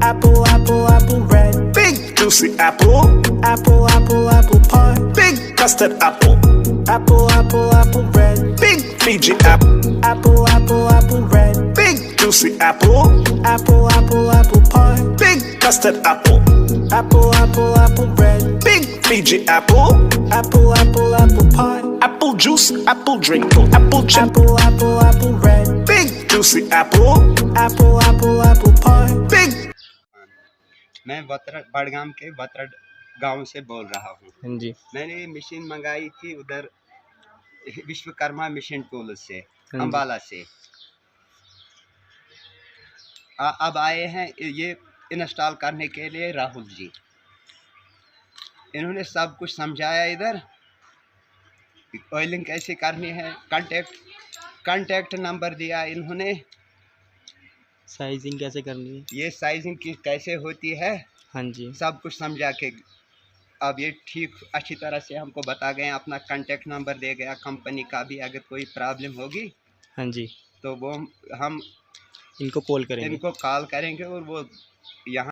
Apple, apple, apple red. Big juicy apple. Apple, apple, apple pie. Big custard apple. Apple, apple, apple red. Big Fiji apple. Apple, apple, apple red. Big juicy apple. Apple, apple, apple pie. Big custard apple. Apple, apple, apple red. Big Fiji apple. Apple, apple, apple pie. Apple juice, apple drink, apple chip. Apple, apple, apple red. Big juicy apple. Apple, apple, apple pie. Big. मैं बड़गाम के गांव से बोल रहा हूँ। हाँ जी। मैंने machine मंगाई थी उधर विश्वकर्मा मिशन टूल से, हाँ जी। अम्बाला से। अब आए हैं ये इंस्टॉल करने के लिए राहुल जी। इन्होंने सब कुछ समझाया इधर, ऑयलिंग कैसे करनी है, कांटेक्ट नंबर दिया इन्होंने, साइजिंग कैसे करनी है, ये साइजिंग की कैसे होती है, हाँ जी, सब कुछ समझा के अब ये ठीक अच्छी तरह से हमको बता गए। अपना कांटेक्ट नंबर दे गया कंपनी का भी, अगर कोई प्रॉब्लम होगी हाँ जी, तो वो हम इनको कॉल करेंगे, इनको कॉल करेंगे और वो यहाँ